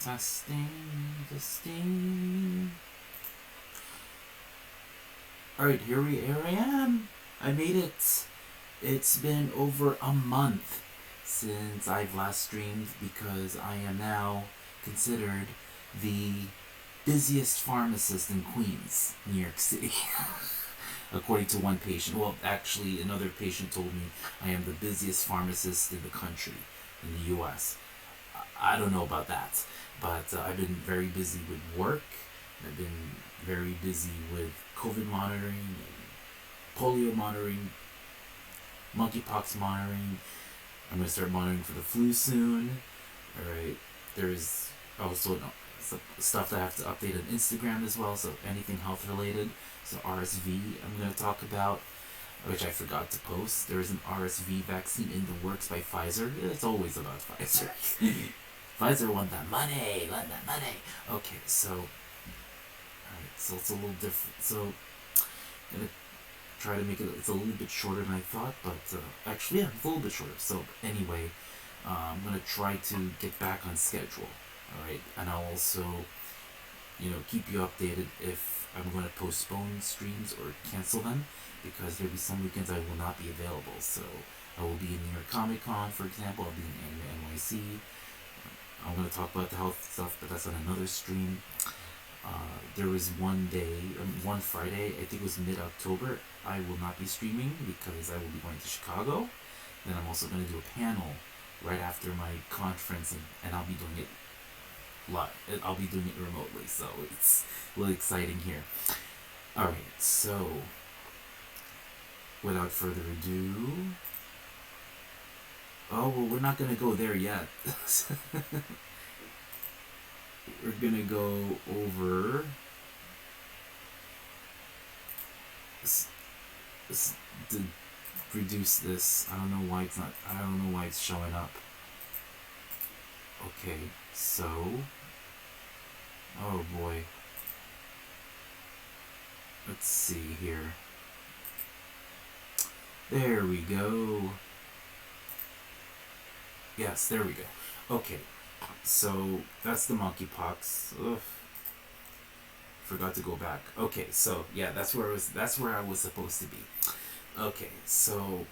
Testing. Alright, here I am. I made it. It's been over a month since I've last streamed because I am now considered the busiest pharmacist in Queens, New York City. According to one patient. Well, actually, another patient told me I am the busiest pharmacist in the country, in the U.S. I don't know about that, but I've been very busy with work. I've been very busy with COVID monitoring, polio monitoring, monkeypox monitoring. I'm gonna start monitoring for the flu soon. All right. There's also stuff that I have to update on Instagram as well. So anything health related. So RSV I'm gonna talk about, which I forgot to post. There is an RSV vaccine in the works by Pfizer. It's always about Pfizer. Pfizer want that money. Okay, so alright, so it's a little different. So I'm gonna try to make it. It's a little bit shorter than I thought, but actually, yeah, it's a little bit shorter. So anyway, I'm gonna try to get back on schedule. All right, and I'll also, keep you updated if I'm going to postpone streams or cancel them, because there'll be some weekends I will not be available. So I will be in New York Comic Con, for example. I'll be in NYC. I'm going to talk about the health stuff, but that's on another stream. There was one Friday, I think it was mid-October, I will not be streaming because I will be going to Chicago. Then I'm also going to do a panel right after my conference, and I'll be doing it live. I'll be doing it remotely, so it's really exciting here. Alright, so without further ado, we're not going to go there yet. We're going to go over to reduce this. I don't know why it's showing up. Okay, so oh boy. Let's see here. There we go. Yes, there we go. Okay, so that's the monkeypox. Ugh. Forgot to go back. Okay, so yeah, that's where I was supposed to be. Okay, so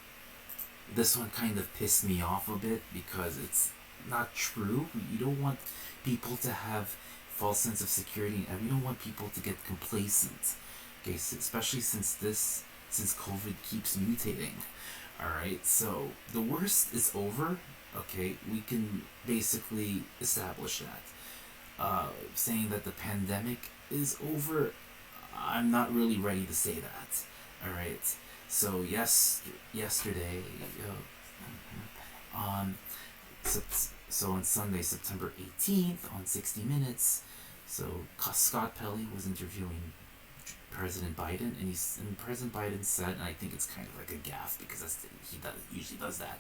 this one kind of pissed me off a bit because it's not true. You don't want people to have false sense of security, and you don't want people to get complacent. Okay, so especially since COVID keeps mutating. Alright, so the worst is over. Okay, we can basically establish that. Saying that the pandemic is over, I'm not really ready to say that. Alright, so yesterday, so on Sunday, September 18th, on 60 Minutes, so Scott Pelley was interviewing President Biden, and President Biden said, and I think it's kind of like a gaffe because he usually does that.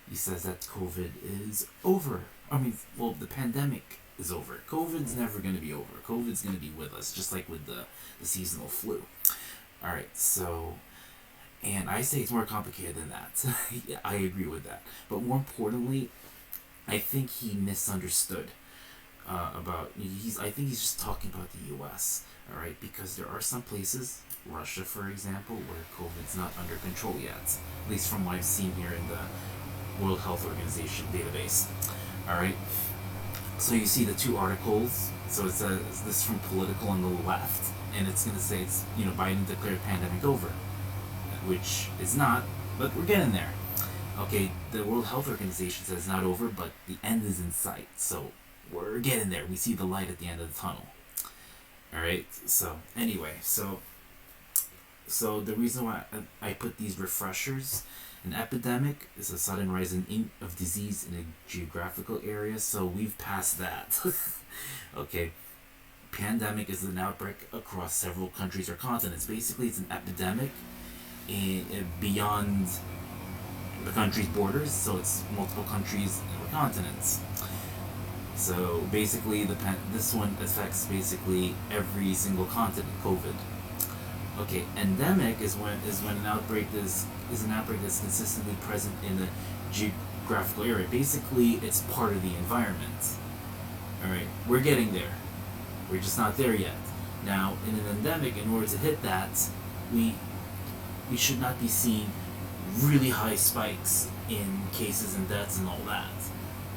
He says that COVID is over. The pandemic is over. COVID's never going to be over. COVID's going to be with us, just like with the seasonal flu. Alright, so, and I say it's more complicated than that. Yeah, I agree with that. But more importantly, I think he misunderstood I think he's just talking about the U.S., alright, because there are some places, Russia for example, where COVID's not under control yet, at least from what I've seen here in the World Health Organization database. Alright, so you see the two articles, so it says this from Political on the left, and it's going to say it's, Biden declared pandemic over, which is not, but we're getting there. Okay, the World Health Organization says it's not over, but the end is in sight, so we're getting there. We see the light at the end of the tunnel. Alright, so anyway, so the reason why I put these refreshers, an epidemic is a sudden rise of disease in a geographical area, so we've passed that. Okay, pandemic is an outbreak across several countries or continents. Basically, it's an epidemic beyond the country's borders, so it's multiple countries or continents. So basically, this one affects basically every single continent. COVID. Okay, endemic is when an outbreak is an outbreak that's consistently present in a geographical area. Basically, it's part of the environment. we're getting there. We're just not there yet. Now, in an endemic, in order to hit that, we should not be seeing really high spikes in cases and deaths and all that.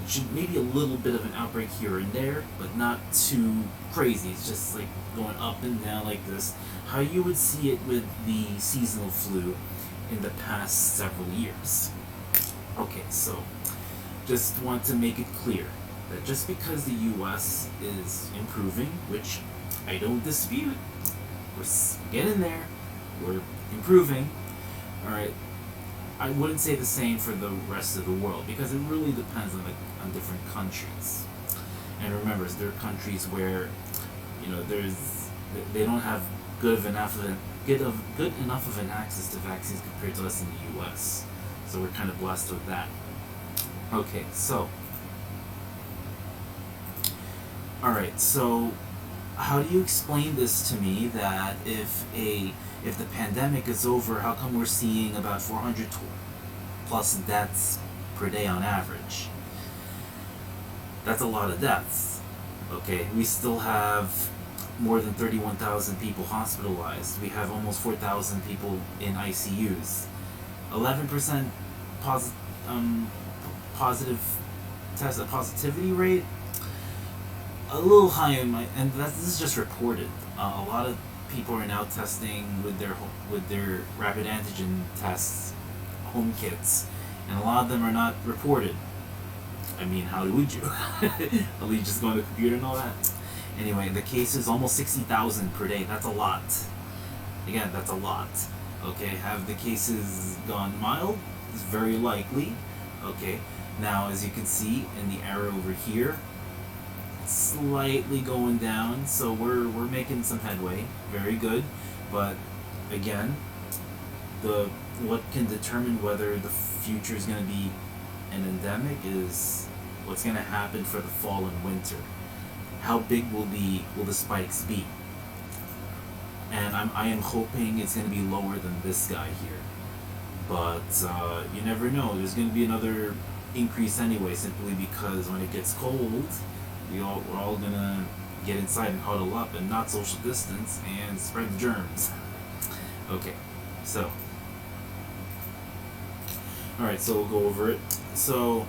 It should maybe a little bit of an outbreak here and there, but not too crazy. It's just like going up and down like this. How you would see it with the seasonal flu in the past several years. Okay, so just want to make it clear that just because the US is improving, which I don't dispute, we're getting there, we're improving, alright, I wouldn't say the same for the rest of the world because it really depends on different countries. And remember, there are countries where, they don't have good enough of an access to vaccines compared to us in the US. So we're kind of blessed with that. Okay, so alright, so how do you explain this to me that if the pandemic is over, how come we're seeing about 400 plus deaths per day on average? That's a lot of deaths. Okay, we still have more than 31,000 people hospitalized. We have almost 4,000 people in ICUs. 11% positive positivity rate. A little high and this is just reported. A lot of people are now testing with their rapid antigen tests, home kits, and a lot of them are not reported. I mean, how would you? Are you just go on the computer and all that? Anyway, the case is almost 60,000 per day. That's a lot. Again, that's a lot. Okay, have the cases gone mild? It's very likely. Okay, now as you can see in the arrow over here, it's slightly going down, so we're making some headway. Very good, but again, what can determine whether the future is going to be an endemic is what's going to happen for the fall and winter. How big will the spikes be? And I am hoping it's going to be lower than this guy here. But you never know. There's going to be another increase anyway, simply because when it gets cold, we're all going to get inside and huddle up and not social distance and spread the germs. Okay, so. Alright, so we'll go over it. So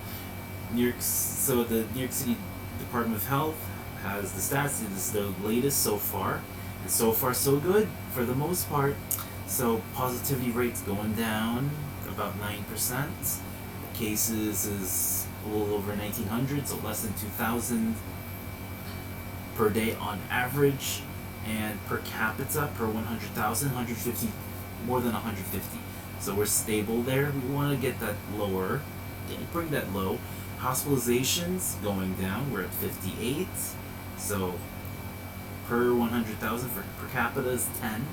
the New York City Department of Health has the stats. This is the latest so far. And so far so good for the most part. So positivity rate's going down about 9%. Cases is a little over 1,900, so less than 2,000 per day on average. And per capita, per 100,000, 150, more than 150. So we're stable there. We want to get that lower. Bring that low. Hospitalizations going down. We're at 58. So per 100,000 per capita is 10.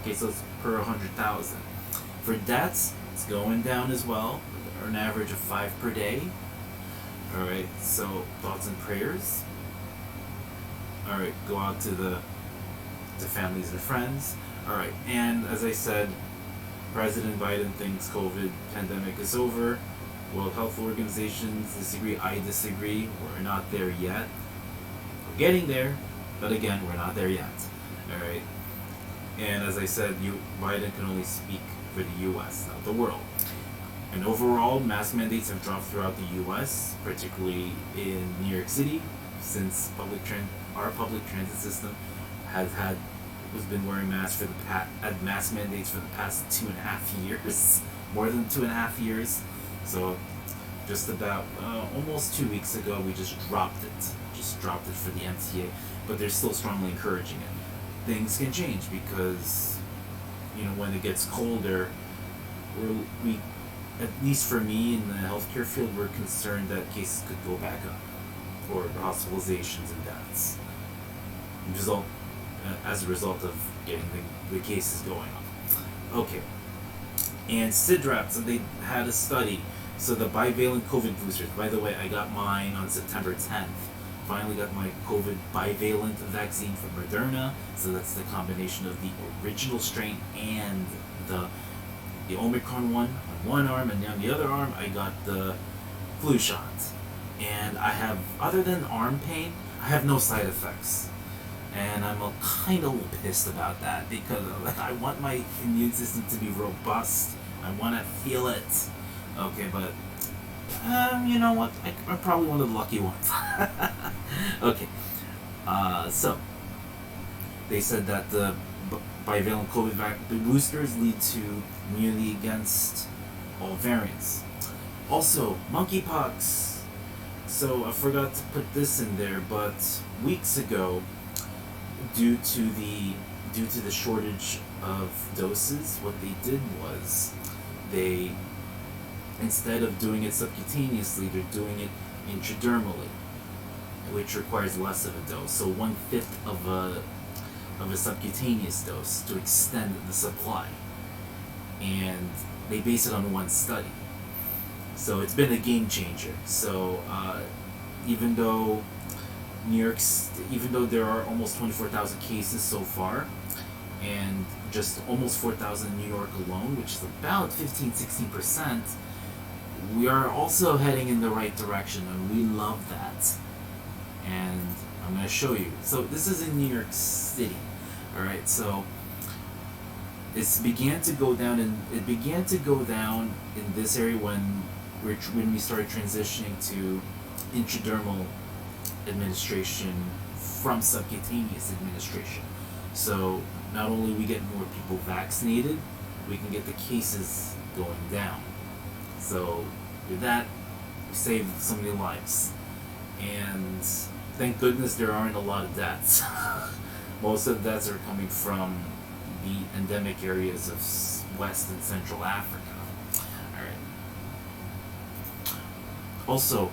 Okay, so it's per 100,000. For deaths, it's going down as well. An average of 5 per day. Alright, so thoughts and prayers. Alright, go out to families and friends. Alright, and as I said, President Biden thinks COVID pandemic is over. World Health Organizations disagree. I disagree. We're not there yet. We're getting there, but again, we're not there yet. Alright. And as I said, Biden can only speak for the US, not the world. And overall, mask mandates have dropped throughout the US, particularly in New York City, since our public transit system has been wearing masks mask mandates for the past 2.5 years, more than 2.5 years. So just about almost 2 weeks ago, we just dropped it for the MTA, but they're still strongly encouraging it. Things can change because when it gets colder, we at least for me in the healthcare field, we're concerned that cases could go back up, or hospitalizations and deaths, as a result of getting the cases going up. Okay. And CIDRAP, so they had a study. So the bivalent COVID boosters, by the way, I got mine on September 10th. Finally got my COVID bivalent vaccine from Moderna. So that's the combination of the original strain and the Omicron one on one arm, and on the other arm I got the flu shot. And I have, other than arm pain, I have no side effects, and I'm kind of pissed about that because like I want my immune system to be robust. I want to feel it. Okay, but you know what? I'm probably one of the lucky ones. Okay, so they said that the bivalent COVID boosters lead to immunity against all variants. Also, monkeypox. So I forgot to put this in there, but weeks ago, due to the shortage of doses, what they did was they, instead of doing it subcutaneously, they're doing it intradermally, which requires less of a dose. So 1/5 of a subcutaneous dose to extend the supply, and they base it on one study. So it's been a game changer. So even though even though there are almost 24,000 cases so far, and just almost 4,000 in New York alone, which is about 15-16%, we are also heading in the right direction, and we love that. And I'm going to show you. So this is in New York City. All right. So it began to go down in this area when we started transitioning to intradermal administration from subcutaneous administration. So not only we get more people vaccinated, we can get the cases going down. So with that, we save so many lives. And thank goodness there aren't a lot of deaths. Most of the deaths are coming from the endemic areas of West and Central Africa. Alright. Also,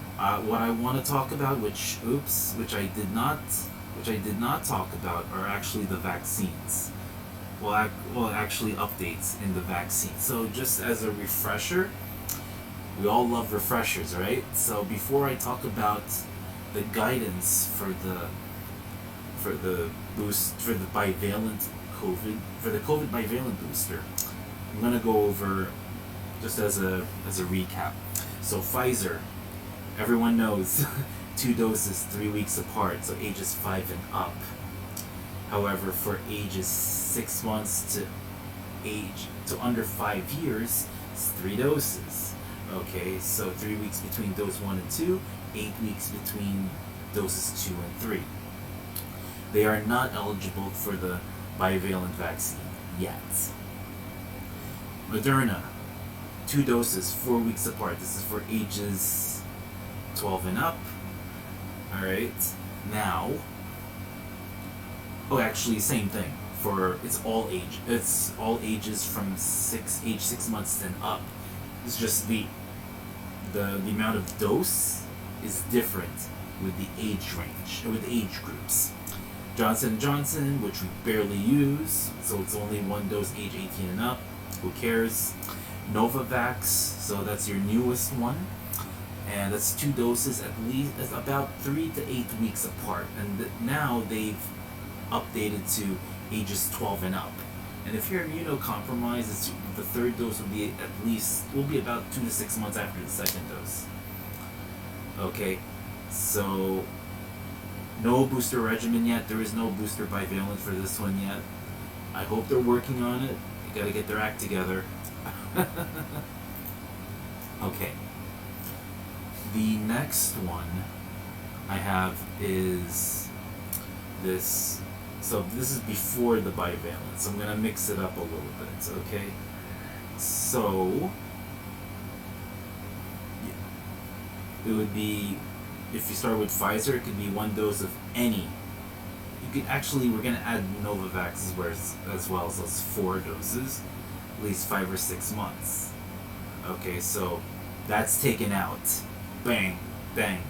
what I want to talk about, which I did not talk about, are actually the vaccines. Actually updates in the vaccine. So just as a refresher, we all love refreshers, right? So before I talk about the guidance for the COVID bivalent booster, I'm gonna go over just as a recap. So Pfizer, everyone knows, 2 doses, 3 weeks apart, so ages 5 and up. However, for ages 6 months to under 5 years, it's 3 doses. Okay, so 3 weeks between dose 1 and 2, 8 weeks between doses 2 and 3. They are not eligible for the bivalent vaccine yet. Moderna, 2 doses, 4 weeks apart. This is for ages 12 and up. Alright, now, actually, same thing. It's all ages from age 6 months and up. It's just the amount of dose is different with the age range, with age groups. Johnson & Johnson, which we barely use, so it's only 1 dose, age 18 and up. Who cares? Novavax, so that's your newest one, and that's 2 doses at least. It's about 3 to 8 weeks apart, and now they've updated to ages 12 and up. And if you're immunocompromised, the 3rd dose will be about 2 to 6 months after the 2nd dose. Okay, so no booster regimen yet. There is no booster bivalent for this one yet. I hope they're working on it. They gotta get their act together. Okay. The next one I have is this. So this is before the bivalent. So I'm gonna mix it up a little bit. Okay. So it would be, if you start with Pfizer, it could be 1 dose of any. We're gonna add Novavax as well, so it's 4 doses, at least 5 or 6 months. Okay, so that's taken out. Bang, bang.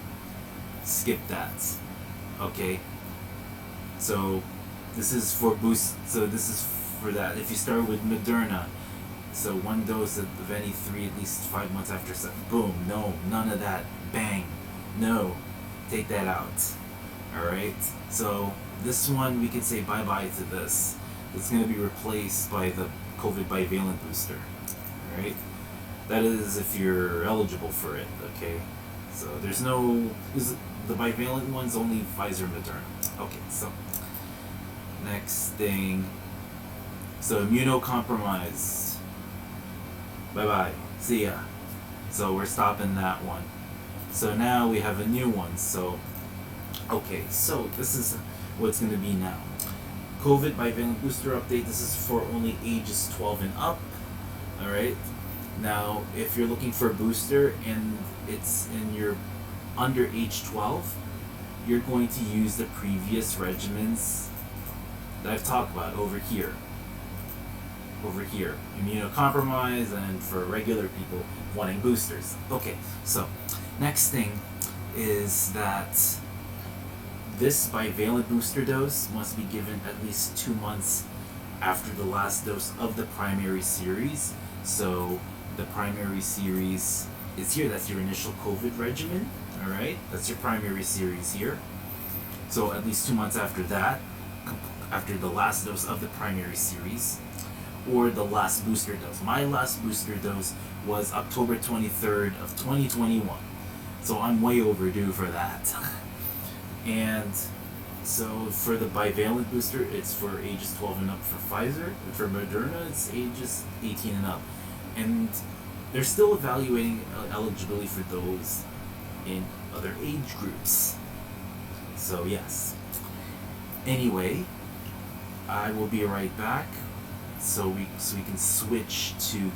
Skip that. Okay. So this is for boost. So this is for that. If you start with Moderna, so 1 dose of any 3, at least 5 months after. Boom. No, none of that. Bang. No, take that out. All right. So this one, we can say bye-bye to this. It's going to be replaced by the COVID bivalent booster. All right. That is if you're eligible for it. Okay. So there's The bivalent one's only Pfizer and Moderna. Okay, so next thing. So immunocompromised. Bye bye. See ya. So we're stopping that one. So now we have a new one. So okay, so this is what's going to be now. COVID bivalent booster update. This is for only ages 12 and up. Alright. Now, if you're looking for a booster and it's in your under age 12, you're going to use the previous regimens that I've talked about over here. Immunocompromised, and for regular people wanting boosters. Okay, so next thing is that this bivalent booster dose must be given at least 2 months after the last dose of the primary series. So the primary series is here. That's your initial COVID regimen. Alright, that's your primary series here. So at least 2 months after that, after the last dose of the primary series, or the last booster dose. My last booster dose was October 23rd of 2021. So I'm way overdue for that. And so for the bivalent booster, it's for ages 12 and up for Pfizer. And for Moderna, it's ages 18 and up. And they're still evaluating eligibility for those in other age groups. So yes. Anyway, I will be right back so we can switch to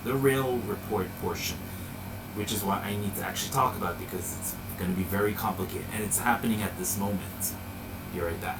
the rail report portion, which is what I need to actually talk about because it's going to be very complicated and it's happening at this moment. Be right back.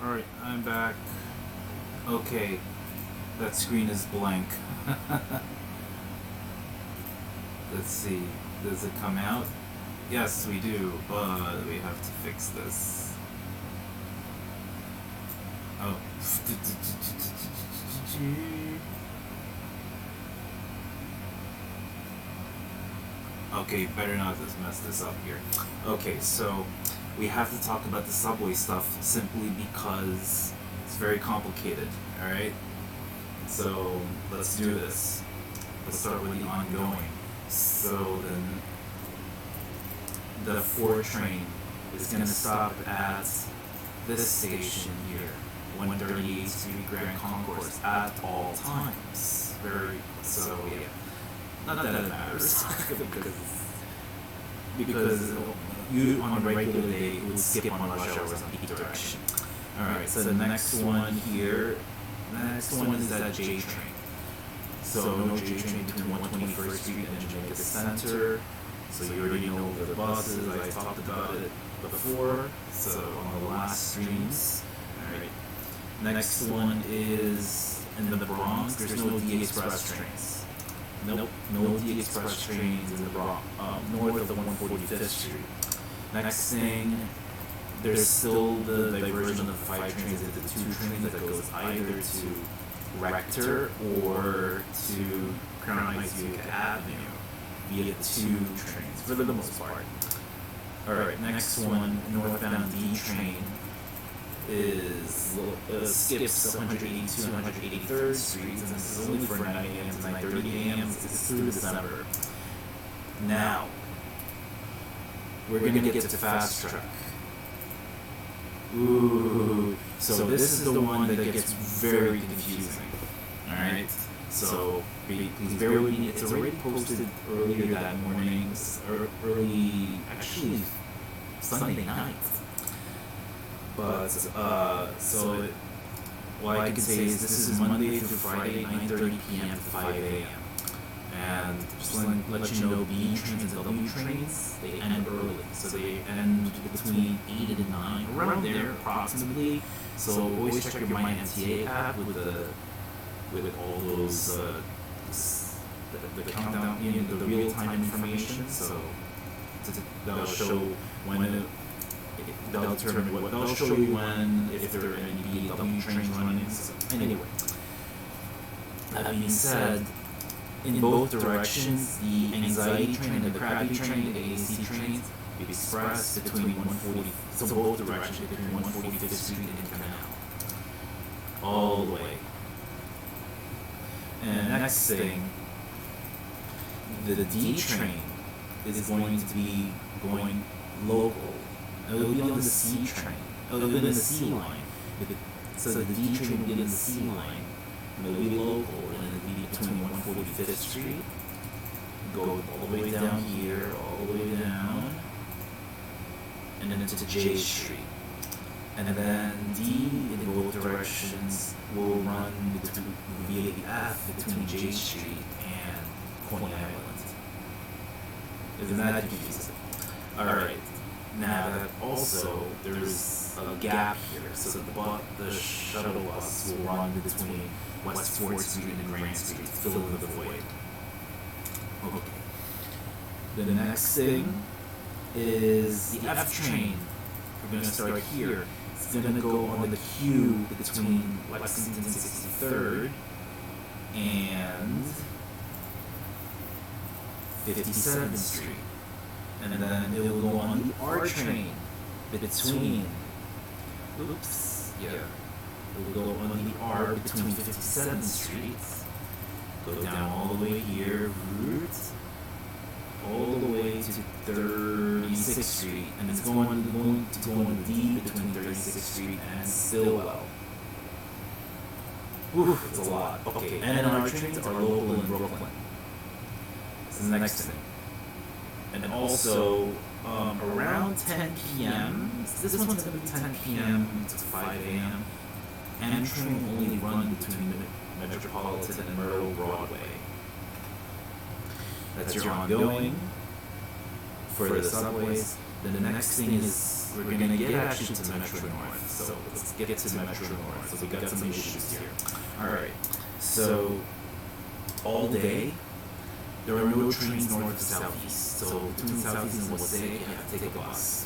Alright, I'm back. Okay, that screen is blank. Let's see, does it come out? Yes, we do, but we have to fix this. Oh. Okay, better not just mess this up here. Okay, so we have to talk about the subway stuff simply because it's very complicated, alright? So let's do this. Let's start with the ongoing. So then the 4 train is going to stop at this station here, 138th Street Grand Concourse, at all times. So yeah, not that it matters because you on a regular day would skip on rush hours on each direction. Alright, so the next one here, the next one is that J train. So no J train between 121st Street and Jamaica Center. So you already know the buses, I talked about it before, so on the last streams. Alright. Next one is in the Bronx, there's no D Express trains. Nope, no D Express trains in the Bronx, north of 145th Street. Next thing, there's still the diversion of the 5 trains into 2 trains that goes either to Rector or to Crown Heights Utica Avenue via 2 trains for the most part. Alright, next one, northbound D train skips 182 and 183rd Streets, and this is only for 9 a.m. to 9:30 a.m. It's through December. Now, we're gonna get to Fast Track. Ooh, so this is the one that gets very confusing. Alright, so please bear with me. It's already posted earlier that morning, actually Sunday night. But so what I can say is this is Monday through Friday, 9:30 p.m. to 5 a.m. And just let you know, B trains and W trains, they end early. So they end between 8 and 9, around there approximately. So always check your My MTA app with all those the countdown, the real time information. So that'll show when they'll determine what they'll show you when, if there are any B and W trains running. So anyway, that being said, in both directions, the Anxiety train and the Krabby train, the AAC trains, express between 140, so both directions between 145th Street and Canal, all the way. And next thing, the D train is going to be going local. It will be on the C train. It will be on the C line. So the D train will be on the C line. It will be local, and it will be between 145th Street, go all the way down here, all the way down, and then into J Street. And then D in both directions will run via the F between J Street and Coney Island. Isn't that confusing? Alright, now that also there's a gap here, so the shuttle bus will run between West 4th Street and Grand Street, filling the void. Okay. The next thing is the F train. We're going to start here. It's going to go on the Q between Lexington 63rd and 57th Street. And then it will go on the R train between, it will go on the R between 57th Street, go down all the way here, route, all the way to 36th Street, and it's going to go on the D between 36th Street and Stillwell. Oof, it's a lot. Okay, and our trains are local in Brooklyn. This is the next thing. And also, around 10 p.m., this one's going to be 10 p.m. to 5 a.m., Amtrak will only run between Metropolitan and Myrtle Broadway. That's your ongoing for the subways. Then the next thing is we're going to get actually to Metro North. So let's get to Metro North. So we got some issues here. Alright, so all day, there are no trains north to southeast. So between southeast and Wasaic, you have to take a bus.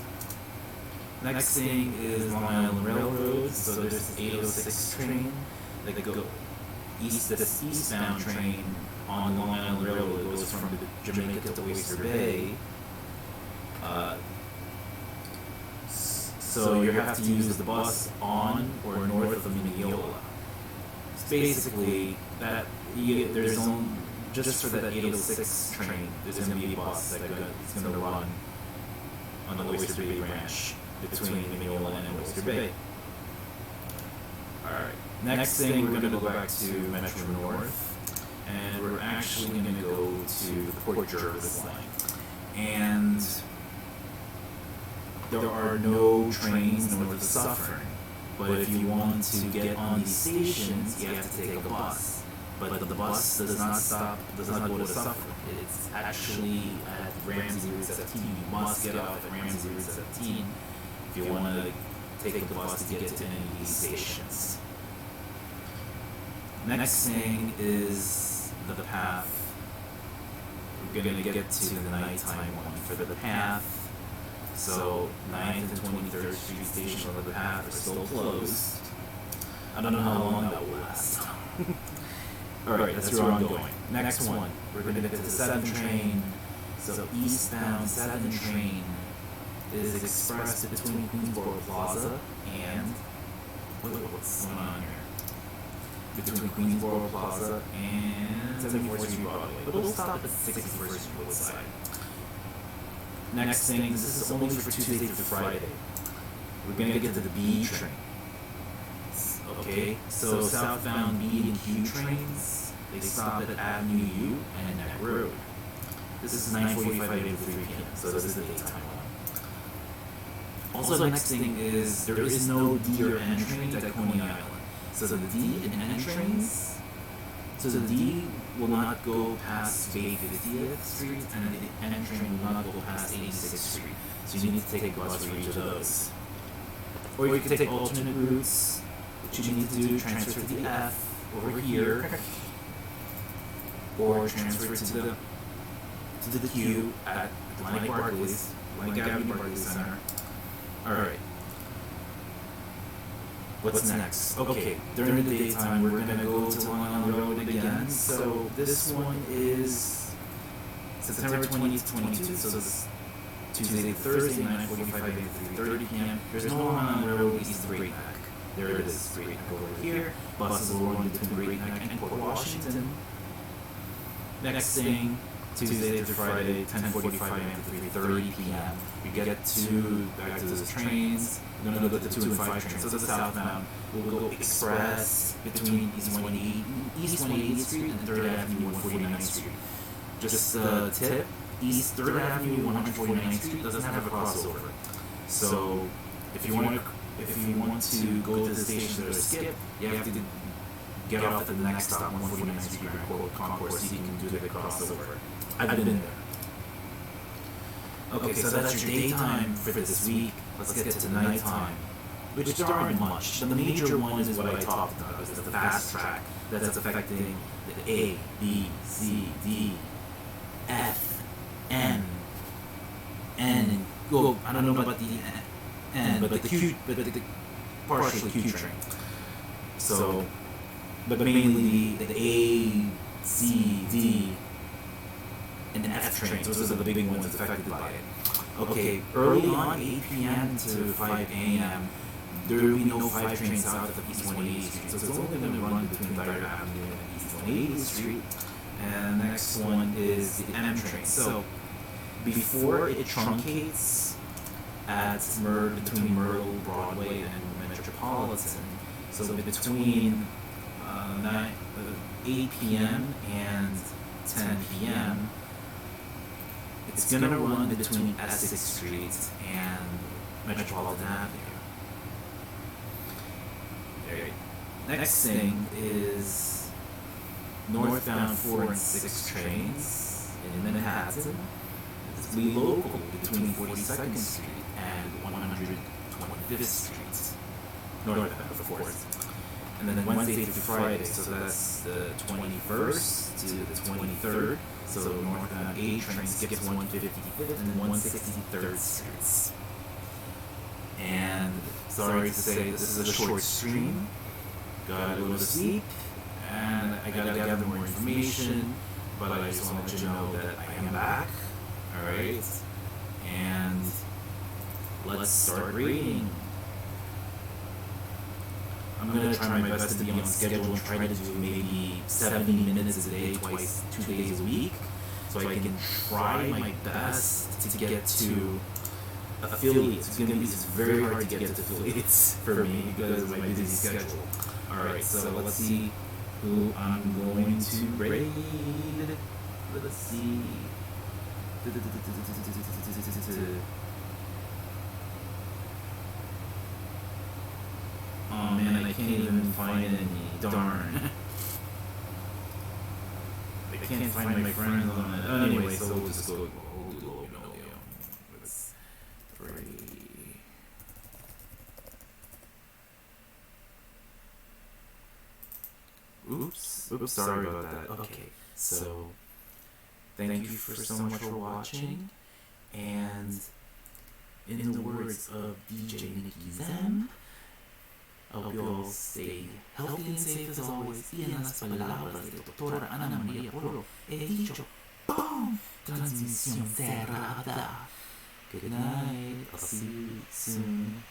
Next thing is Long Island Railroad. So there's the 806 train that go east. This eastbound train on Long Island Railroad goes from Jamaica to Oyster Bay. So you have to use the bus on or north of Mineola. It's basically that there's only, just for that 806 train, there's going to be a bus that's going to run on the Oyster Bay branch between Mineola and Oyster Bay. Alright, next thing we're going to go back to Metro North, and we're actually going to go to the Port Jervis line. And there are no trains north of Suffern, but if you want to get on these stations, you have to take a bus. But the bus does not go to Suffern. It's actually at Ramsey Route 17. You must get off at Ramsey Route 17 if you want to take the bus to get to any of these stations. Next thing is the path. We're going to get to the nighttime one for the path. So 9th and 23rd Street station on the path are still closed. I don't know how long that will last. Alright, that's where I'm going. Next one, we're going to get to the 7 train. So eastbound 7 train is expressed between Queensboro Plaza and... What's going on here? Between Queensboro Plaza and 74th Street Broadway. But it'll stop at 61st Street Woodside. Next thing, this is only for Tuesday through Friday. We're going to get to the B train. Okay, so southbound B and Q trains, they stop at Avenue U and Neck Road. This is 9:45 a.m. to 3 p.m., so this is the daytime one. Also, the next thing is there is no D or N trains at Coney Island. So the D and N trains, so the D will not go past Bay 50th Street, and the N train will not go past 86th Street. So you need to take a bus for each of those. Or you can take alternate routes. What you need to do, transfer to the F over here, or transfer to the Q at Atlantic Avenue Barclays Center. Alright. What's next? Okay, during the daytime, we're going to go to Long Island Road again. So this one is September 20th, 22, so this Tuesday, Thursday, 9:45 a.m. to 3:30 p.m. There's no Long Island Road east of Great Neck. There it is, Great Neck over here. Buses will run between Great Neck and Port Washington. Next thing, Tuesday through Friday, 10:45 a.m. to 3:30 p.m. We get back to those trains. We're going to go to the 2 and 5 trains. So the southbound, we'll go express between East 180th Street and 3rd Avenue, 149th Street. Just a tip, East 3rd Avenue, 149th Street doesn't have a crossover. So if you want to go to the station or skip, you have to get off at the next stop, 149th Street Concourse, so you can do the crossover. I've been there. Okay, so that's your daytime for this week. Let's get to nighttime, which there aren't much. The major one is what I talked about, is the fast track that's affecting the A, B, C, D, F, N, and go. I don't know about the N, but the partial Q train. So, but mainly the A, C, D, and F trains. Those are the big ones affected by it. Okay, early on, 8 p.m. to 5 a.m., there will be no 5 trains south of East 180th Street. So it's only going to run between 3rd Avenue and East 180th Street. And the next one is the M train. So before it truncates between Myrtle, Broadway, and Metropolitan, so between 8 p.m. and 10 p.m., it's going to run between Essex Street and Metropolitan Avenue. Next thing is northbound 4 and 6 trains in Manhattan. It's local between 42nd Street and 125th Street. Northbound, of course. And then Wednesday through Friday, so that's the 21st to the 23rd. So northbound A train skips 155th and 163rd Streets. And sorry to say, this is a short stream. Gotta go to sleep, and I gotta gather more information, but I just want to let you know that I am back. Alright? And let's start reading. I'm gonna try my best to be on schedule and try to do maybe 70 minutes a day, twice, 2 days a week, so I can try my best to get to affiliates. It's very hard to get to affiliates for me because of my busy schedule. Alright, so let's see who I'm going to raid. Let's see. Oh man, I can't even find any. Darn. I can't find my friends on it. Anyway, so we'll just go. We'll do a little million. Let's three. Oops, sorry about that. Okay, so thank you for so much for watching, and in the words of DJ Nicky Zen, I hope you all stay healthy and safe as always. Y en las palabras de doctora Ana María Polo, he dicho, ¡Pum! Transmisión cerrada. Good night, I'll see you soon.